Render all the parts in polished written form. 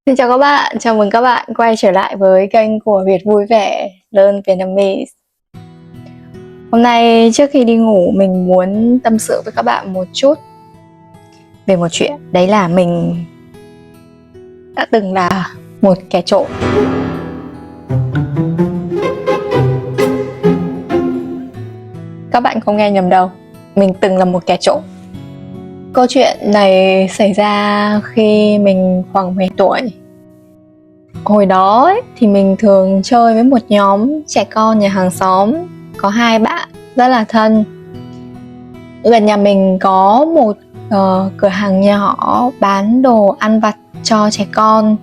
Xin chào các bạn, chào mừng các bạn quay trở lại với kênh của Việt Vui Vẻ Learn Vietnamese. Hôm nay trước khi đi ngủ mình muốn tâm sự với các bạn một chút về một chuyện. Đấy là mình đã từng là một kẻ trộm. Các bạn không nghe nhầm đâu, mình từng là một kẻ trộm. Câu chuyện này xảy ra khi mình khoảng 10 tuổi. Hồi đó ấy, thì mình thường chơi với một nhóm trẻ con nhà hàng xóm. Có hai bạn rất là thân. Gần nhà mình có một cửa hàng nhỏ bán đồ ăn vặt cho trẻ con.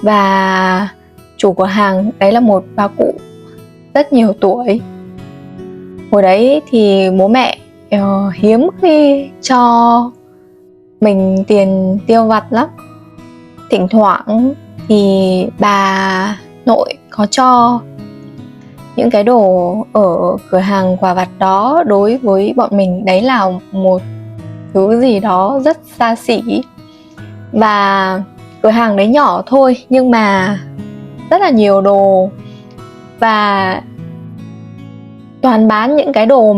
Và chủ cửa hàng đấy là một bà cụ rất nhiều tuổi. Hồi đấy thì bố mẹ hiếm khi cho mình tiền tiêu vặt lắm. Thỉnh thoảng thì bà nội có cho những cái đồ ở cửa hàng quà vặt đó. Đối với bọn mình đấy là một thứ gì đó rất xa xỉ. Và cửa hàng đấy nhỏ thôi nhưng mà rất là nhiều đồ, và toàn bán những cái đồ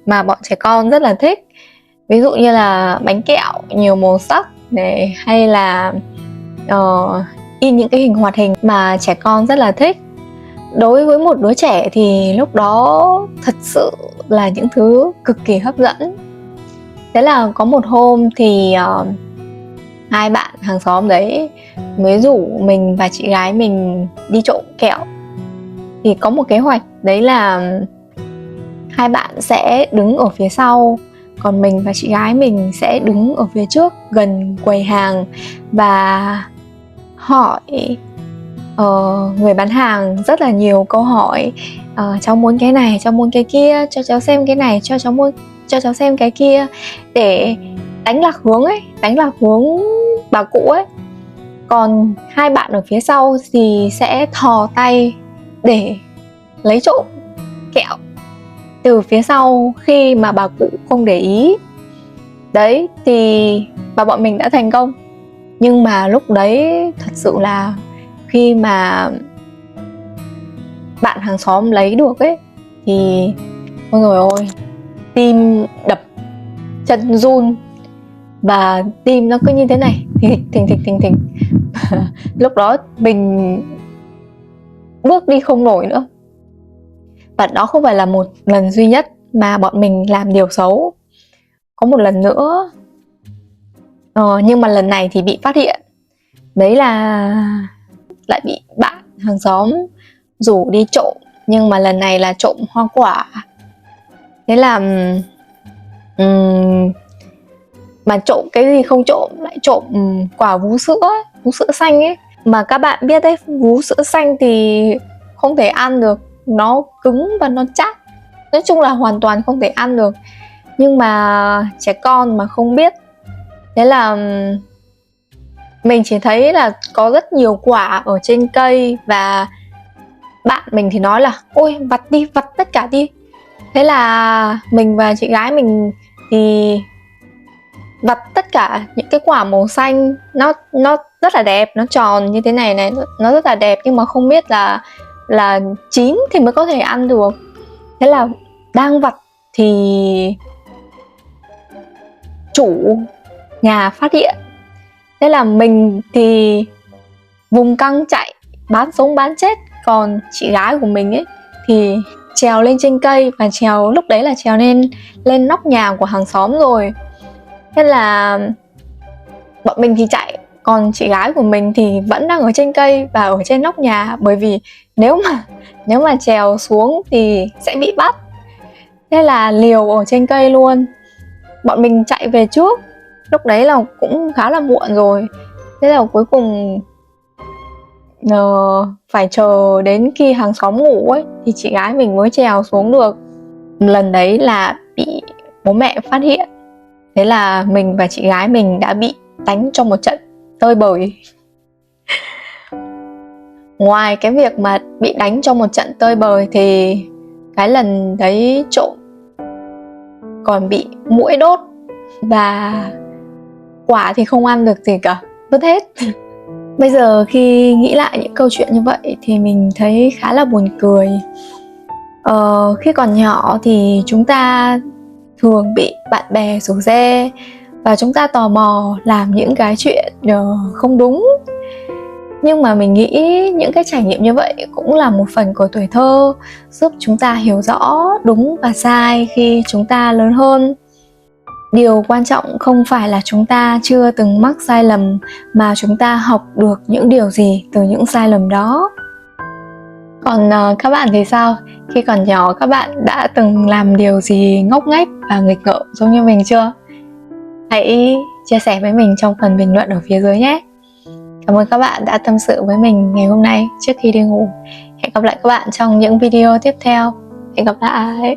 mà bọn trẻ con rất là thích. Ví dụ như là bánh kẹo nhiều màu sắc này, hay là in những cái hình hoạt hình mà trẻ con rất là thích. Đối với một đứa trẻ thì lúc đó thật sự là những thứ cực kỳ hấp dẫn. Thế là có một hôm thì hai bạn hàng xóm đấy mới rủ mình và chị gái mình đi trộm kẹo. Thì có một kế hoạch, đấy là hai bạn sẽ đứng ở phía sau, còn mình và chị gái mình sẽ đứng ở phía trước gần quầy hàng và hỏi người bán hàng rất là nhiều câu hỏi. Cháu muốn cái này, cháu muốn cái kia, cho cháu xem cái này, cho cháu xem cái kia, để đánh lạc hướng bà cụ ấy. Còn hai bạn ở phía sau thì sẽ thò tay để lấy trộm kẹo từ phía sau khi mà bà cụ không để ý. Đấy thì bọn mình đã thành công. Nhưng mà lúc đấy thật sự là khi mà bạn hàng xóm lấy được ấy thì ôi dồi ôi, tim đập, chân run, và tim nó cứ như thế này, thình. Lúc đó mình bước đi không nổi nữa. Và đó không phải là một lần duy nhất mà bọn mình làm điều xấu. Có một lần nữa, nhưng mà lần này thì bị phát hiện. Đấy là lại bị bạn hàng xóm rủ đi trộm, nhưng mà lần này là trộm hoa quả. Thế là mà trộm cái gì không trộm, lại trộm quả vú sữa ấy, vú sữa xanh ấy. Mà các bạn biết đấy, vú sữa xanh thì không thể ăn được, nó cứng và nó chát. Nói chung là hoàn toàn không thể ăn được. Nhưng mà trẻ con mà không biết. Thế là mình chỉ thấy là có rất nhiều quả ở trên cây, và bạn mình thì nói là ôi vặt đi, vặt tất cả đi. Thế là mình và chị gái mình thì vặt tất cả những cái quả màu xanh. Nó rất là đẹp, nó tròn như thế này, nó rất là đẹp, nhưng mà không biết là chín thì mới có thể ăn được. Thế là đang vặt thì chủ nhà phát hiện. Thế là mình thì vùng căng chạy, bán sống bán chết. Còn chị gái của mình ấy thì trèo lên trên cây, và lúc đấy là trèo lên nóc nhà của hàng xóm rồi. Thế là bọn mình thì chạy, còn chị gái của mình thì vẫn đang ở trên cây và ở trên nóc nhà, bởi vì nếu mà trèo xuống thì sẽ bị bắt. Thế là liều ở trên cây luôn. Bọn mình chạy về trước, lúc đấy là cũng khá là muộn rồi. Thế là cuối cùng phải chờ đến khi hàng xóm ngủ ấy thì chị gái mình mới trèo xuống được. Lần đấy là bị bố mẹ phát hiện. Thế là mình và chị gái mình đã bị đánh trong một trận tơi bời. Ngoài cái việc mà bị đánh trong một trận tơi bời thì cái lần đấy trộm còn bị muỗi đốt, và quả thì không ăn được gì cả, vứt hết. Bây giờ khi nghĩ lại những câu chuyện như vậy thì mình thấy khá là buồn cười. Khi còn nhỏ thì chúng ta thường bị bạn bè rủ rê và chúng ta tò mò làm những cái chuyện không đúng. Nhưng mà mình nghĩ những cái trải nghiệm như vậy cũng là một phần của tuổi thơ, giúp chúng ta hiểu rõ đúng và sai khi chúng ta lớn hơn. Điều quan trọng không phải là chúng ta chưa từng mắc sai lầm, mà chúng ta học được những điều gì từ những sai lầm đó. Còn các bạn thì sao? Khi còn nhỏ các bạn đã từng làm điều gì ngốc nghếch và nghịch ngợm giống như mình chưa? Hãy chia sẻ với mình trong phần bình luận ở phía dưới nhé. Cảm ơn các bạn đã tâm sự với mình ngày hôm nay trước khi đi ngủ. Hẹn gặp lại các bạn trong những video tiếp theo. Hẹn gặp lại.